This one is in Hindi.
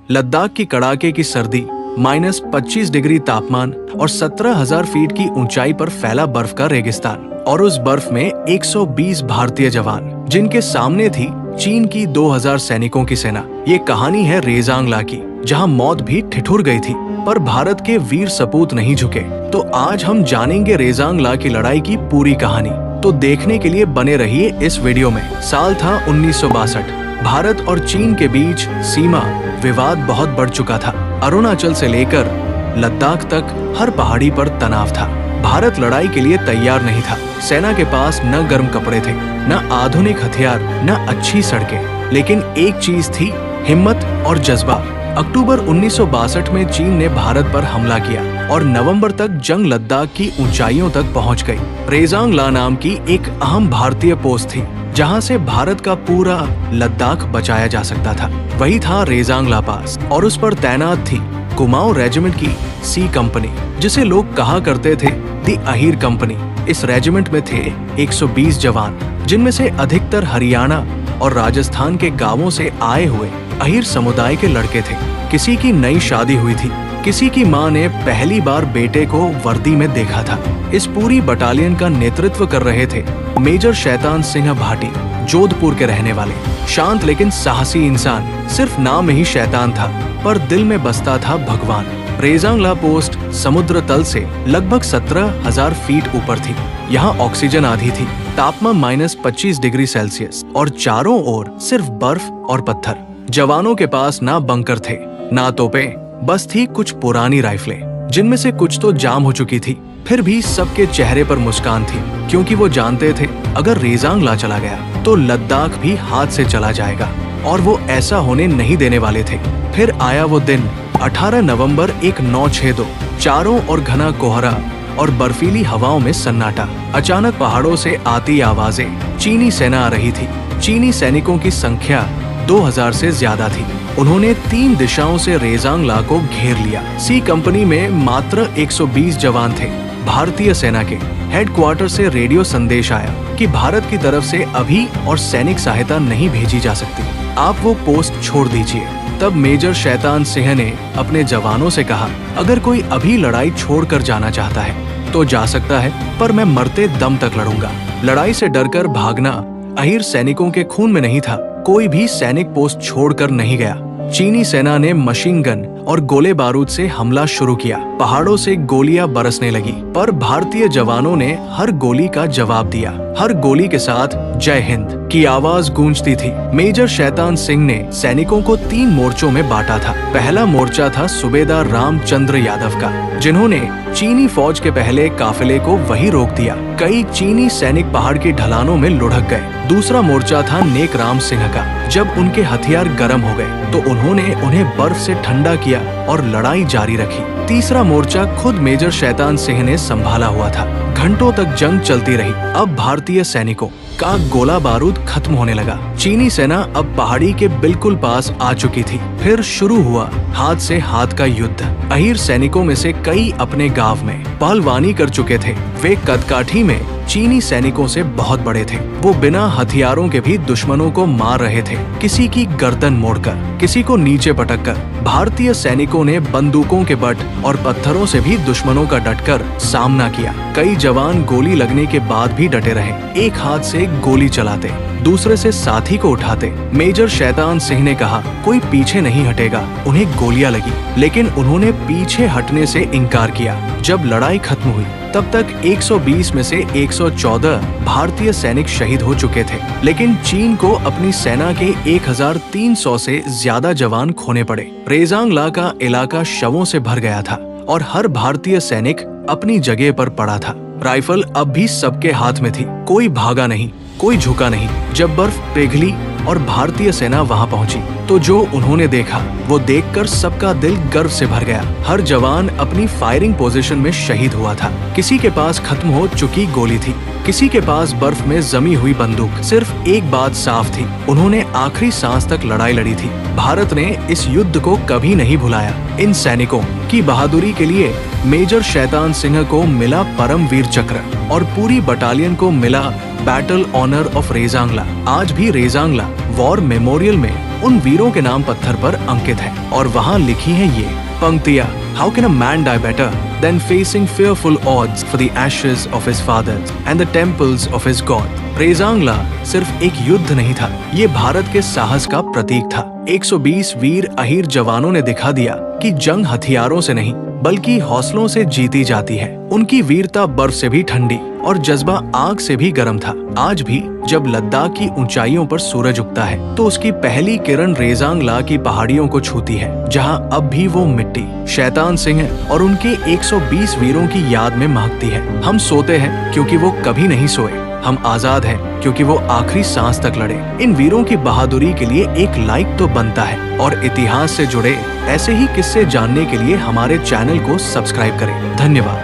लद्दाख की कड़ाके की सर्दी, -25 डिग्री तापमान और 17,000 फीट की ऊंचाई पर फैला बर्फ का रेगिस्तान, और उस बर्फ में 120 भारतीय जवान, जिनके सामने थी चीन की 2000 सैनिकों की सेना। ये कहानी है रेजांग ला की, जहां मौत भी ठिठुर गई थी, पर भारत के वीर सपूत नहीं झुके। तो आज हम जानेंगे रेजांग ला की लड़ाई की पूरी कहानी। तो देखने के लिए बने रहिए इस वीडियो में। साल था 1962। भारत और चीन के बीच सीमा विवाद बहुत बढ़ चुका था। अरुणाचल से लेकर लद्दाख तक हर पहाड़ी पर तनाव था। भारत लड़ाई के लिए तैयार नहीं था। सेना के पास न गर्म कपड़े थे, न आधुनिक हथियार, न अच्छी सड़कें, लेकिन एक चीज थी, हिम्मत और जज्बा। अक्टूबर 1962 में चीन ने भारत पर हमला किया और नवंबर तक जंग लद्दाख की ऊंचाइयों तक पहुंच गई। रेजांग ला नाम की एक अहम भारतीय पोस्ट थी, जहां से भारत का पूरा लद्दाख बचाया जा सकता था। वही था रेजांग ला पास, और उस पर तैनात थी कुमाऊं रेजिमेंट की सी कंपनी, जिसे लोग कहा करते थे दी अहीर कंपनी। इस रेजिमेंट में थे 120 जवान, जिनमें से अधिकतर हरियाणा और राजस्थान के गांवों से आए हुए अहीर समुदाय के लड़के थे। किसी की नई शादी हुई थी, किसी की मां ने पहली बार बेटे को वर्दी में देखा था। इस पूरी बटालियन का नेतृत्व कर रहे थे मेजर शैतान सिंह भाटी, जोधपुर के रहने वाले। शांत लेकिन साहसी इंसान, सिर्फ नाम में ही शैतान था, पर दिल में बसता था भगवान। रेजांग ला पोस्ट समुद्र तल से लगभग 17,000 फीट ऊपर थी। यहाँ ऑक्सीजन आधी थी, तापमान -25 डिग्री सेल्सियस, और चारों ओर सिर्फ बर्फ और पत्थर। जवानों के पास ना बंकर थे, ना तोपें, बस थी कुछ पुरानी राइफलें, जिनमें से कुछ तो जाम हो चुकी थी। फिर भी सबके चेहरे पर मुस्कान थी, क्योंकि वो जानते थे अगर रेजांग ला चला गया तो लद्दाख भी हाथ से चला जाएगा, और वो ऐसा होने नहीं देने वाले थे। फिर आया वो दिन, 18 नवंबर 1962। चारों ओर घना कोहरा और बर्फीली हवाओं में सन्नाटा। अचानक पहाड़ों से आती आवाजें, चीनी सेना आ रही थी। चीनी सैनिकों की संख्या 2000 से ज्यादा थी। उन्होंने 3 दिशाओं से रेजांग ला को घेर लिया। सी कंपनी में मात्र 120 जवान थे। भारतीय सेना के हेडक्वार्टर से रेडियो संदेश आया कि भारत की तरफ से अभी और सैनिक सहायता नहीं भेजी जा सकती, आप वो पोस्ट छोड़ दीजिए। तब मेजर शैतान सिंह ने अपने जवानों से कहा, अगर कोई अभी लड़ाई छोड़कर जाना चाहता है तो जा सकता है, पर मैं मरते दम तक लड़ूंगा। लड़ाई से डरकर भागना अहीर सैनिकों के खून में नहीं था। कोई भी सैनिक पोस्ट छोड़कर नहीं गया। चीनी सेना ने मशीन गन और गोले बारूद से हमला शुरू किया। पहाड़ों से गोलियां बरसने लगी, पर भारतीय जवानों ने हर गोली का जवाब दिया। हर गोली के साथ जय हिंद की आवाज गूंजती थी। मेजर शैतान सिंह ने सैनिकों को 3 मोर्चों में बांटा था। पहला मोर्चा था सूबेदार रामचंद्र यादव का, जिन्होंने चीनी फौज के पहले काफिले को वही रोक दिया। कई चीनी सैनिक पहाड़ की ढलानों में लुढ़क गए। दूसरा मोर्चा था नेक राम सिंह का। जब उनके हथियार गर्म हो गए तो उन्होंने उन्हें बर्फ से ठंडा किया और लड़ाई जारी रखी। तीसरा मोर्चा खुद मेजर शैतान सिंह ने संभाला हुआ था। घंटों तक जंग चलती रही। अब भारतीय सैनिकों का गोला बारूद खत्म होने लगा। चीनी सेना अब पहाड़ी के बिल्कुल पास आ चुकी थी। फिर शुरू हुआ हाथ से हाथ का युद्ध। अहीर सैनिकों में से कई अपने गांव में पहलवानी कर चुके थे। वे कदकाठी में चीनी सैनिकों से बहुत बड़े थे। वो बिना हथियारों के भी दुश्मनों को मार रहे थे, किसी की गर्दन मोड़कर, किसी को नीचे पटककर। भारतीय सैनिकों ने बंदूकों के बट और पत्थरों से भी दुश्मनों का डटकर सामना किया। कई जवान गोली लगने के बाद भी डटे रहे। एक हाथ से गोली चलाते, दूसरे से साथी को उठाते। मेजर शैतान सिंह ने कहा, कोई पीछे नहीं हटेगा। उन्हें गोलियां लगी, लेकिन उन्होंने पीछे हटने से इनकार किया। जब लड़ाई खत्म हुई तब तक 120 में से 114 भारतीय सैनिक शहीद हो चुके थे, लेकिन चीन को अपनी सेना के 1300 से ज्यादा जवान खोने पड़े। रेजांग ला का इलाका शवों से भर गया था और हर भारतीय सैनिक अपनी जगह पर पड़ा था। राइफल अब भी सबके हाथ में थी। कोई भागा नहीं, कोई झुका नहीं। जब बर्फ पिघली और भारतीय सेना वहां पहुंची तो जो उन्होंने देखा वो देखकर सबका दिल गर्व से भर गया। हर जवान अपनी फायरिंग पोजीशन में शहीद हुआ था। किसी के पास खत्म हो चुकी गोली थी, किसी के पास बर्फ में जमी हुई बंदूक। सिर्फ एक बात साफ थी, उन्होंने आखिरी सांस तक लड़ाई लड़ी थी। भारत ने इस युद्ध को कभी नहीं भुलाया। इन सैनिकों की बहादुरी के लिए मेजर शैतान सिंह को मिला परम वीर चक्र और पूरी बटालियन को मिला बैटल ऑनर ऑफ रेजांग ला। आज भी रेजांग ला वॉर मेमोरियल में उन वीरों के नाम पत्थर पर अंकित है और वहाँ लिखी है ये पंक्तियाँ। How can a man die better than facing fearful odds for the ashes of his fathers and the temples of his God? Rezang La सिर्फ एक युद्ध नहीं था, ये भारत के साहस का प्रतीक था। 120 वीर अहीर जवानों ने दिखा दिया कि जंग हथियारों से नहीं बल्कि हौसलों से जीती जाती है। उनकी वीरता बर्फ से भी ठंडी और जज्बा आग से भी गर्म था। आज भी जब लद्दाख की ऊंचाइयों पर सूरज उगता है तो उसकी पहली किरण रेजांगला की पहाड़ियों को छूती है, जहां अब भी वो मिट्टी शैतान सिंह और उनके 120 वीरों की याद में महकती है। हम सोते हैं क्योंकि वो कभी नहीं सोए, हम आजाद हैं क्योंकि वो आखिरी सांस तक लड़े। इन वीरों की बहादुरी के लिए एक लाइक तो बनता है और इतिहास से जुड़े ऐसे ही किस्से जानने के लिए हमारे चैनल को सब्सक्राइब करें। धन्यवाद।